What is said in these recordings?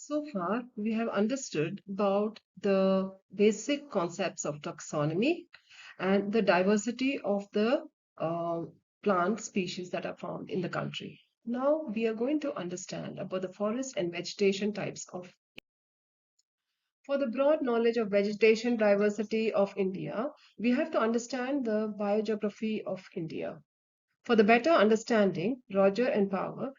So far, we have understood about the basic concepts of taxonomy and the diversity of the uh, plant species that are found in the country. Now, we are going to understand about the forest and vegetation types of. For the broad knowledge of vegetation diversity of India, we have to understand the biogeography of India. For the better understanding, Roger and Power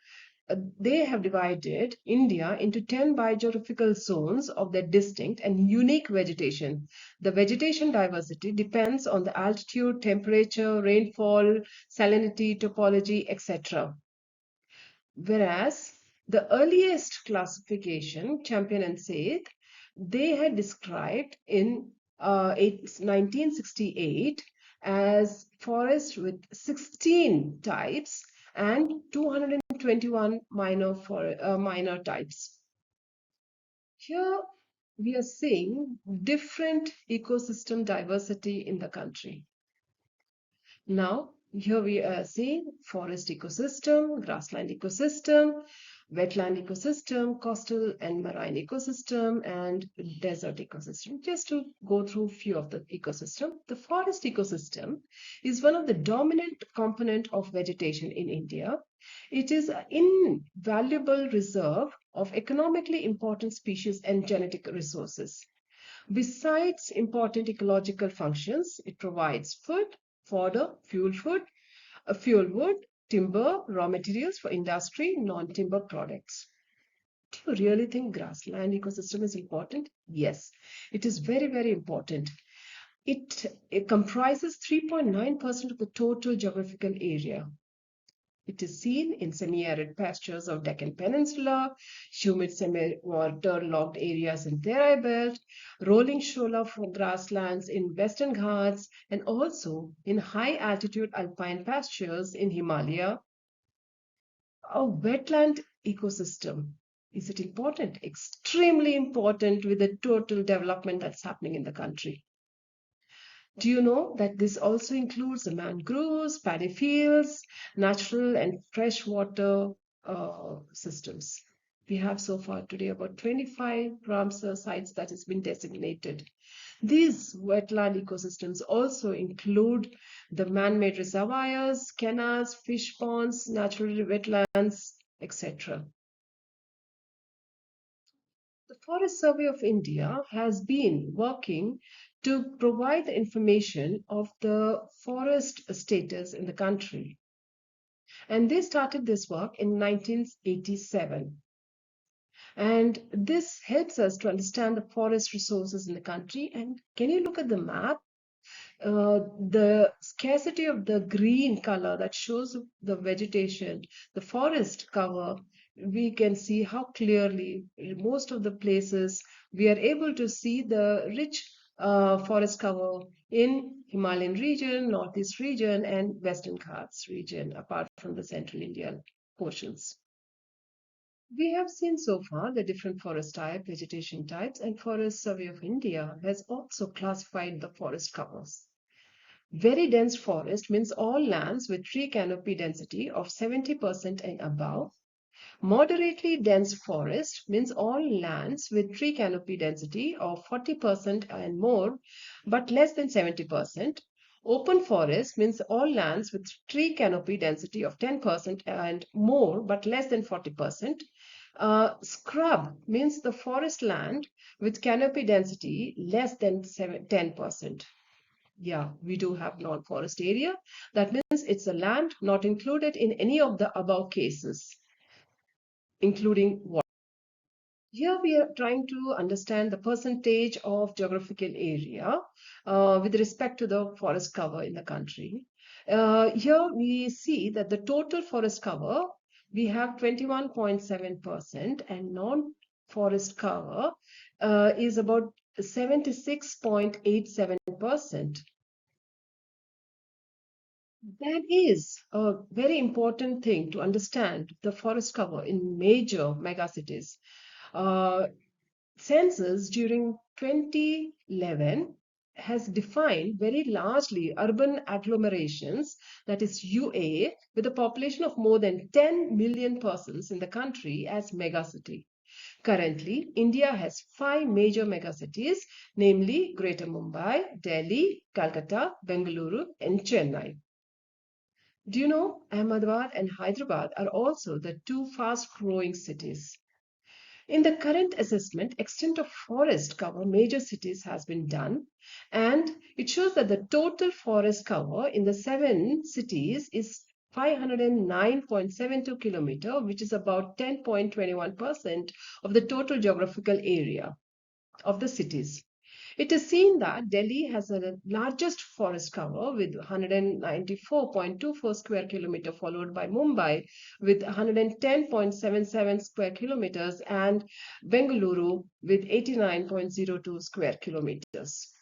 they have divided India into 10 biogeographical zones of their distinct and unique vegetation. The vegetation diversity depends on the altitude, temperature, rainfall, salinity, topology, etc. Whereas the earliest classification, Champion and Seth, they had described in 1968 as forest with 16 types and 221 minor types. Here we are seeing different ecosystem diversity in the country. Now, here we are seeing forest ecosystem, grassland ecosystem, wetland ecosystem, coastal and marine ecosystem, and desert ecosystem. Just to go through a few of the ecosystem, the forest ecosystem is one of the dominant component of vegetation in India. It is an invaluable reserve of economically important species and genetic resources. Besides important ecological functions, it provides food, fodder, fuel wood, timber, raw materials for industry, non-timber products. Do you really think grassland ecosystem is important? Yes, it is very, very important. It comprises 3.9% of the total geographical area. It is seen in semi-arid pastures of Deccan Peninsula, humid semi-waterlogged areas in Terai Belt, rolling shola grasslands in Western Ghats, and also in high-altitude alpine pastures in Himalaya. A wetland ecosystem. Is it important? Extremely important with the total development that's happening in the country. Do you know that this also includes the mangroves, paddy fields, natural and freshwater systems? We have so far today about 25 Ramsar sites that has been designated. These wetland ecosystems also include the man-made reservoirs, canals, fish ponds, natural wetlands, etc. The Forest Survey of India has been working to provide the information of the forest status in the country. And they started this work in 1987. And this helps us to understand the forest resources in the country. And can you look at the map? The scarcity of the green color that shows the vegetation, the forest cover, we can see how clearly in most of the places we are able to see the rich forest cover in Himalayan region, Northeast region, and Western Ghats region, apart from the Central Indian portions. We have seen so far the different forest type, vegetation types, and Forest Survey of India has also classified the forest covers. Very dense forest means all lands with tree canopy density of 70% and above. Moderately dense forest means all lands with tree canopy density of 40% and more, but less than 70%. Open forest means all lands with tree canopy density of 10% and more, but less than 40%. Scrub means the forest land with canopy density less than 10%. Yeah, we do have non-forest area. That means it's a land not included in any of the above cases, including what? Here we are trying to understand the percentage of geographical area with respect to the forest cover in the country. Here we see that the total forest cover, we have 21.7% and non-forest cover is about 76.87%. That is a very important thing to understand the forest cover in major megacities. Uh, Census during 2011 has defined very largely urban agglomerations, that is UA, with a population of more than 10 million persons in the country as megacity. Currently, India has five major megacities, namely Greater Mumbai, Delhi, Calcutta, Bengaluru, and Chennai. Do you know Ahmedabad and Hyderabad are also the two fast-growing cities? In the current assessment, extent of forest cover major cities has been done, and it shows that the total forest cover in the seven cities is 509.72 kilometer, which is about 10.21% of the total geographical area of the cities. It is seen that Delhi has the largest forest cover with 194.24 square kilometer, followed by Mumbai with 110.77 square kilometers and Bengaluru with 89.02 square kilometers.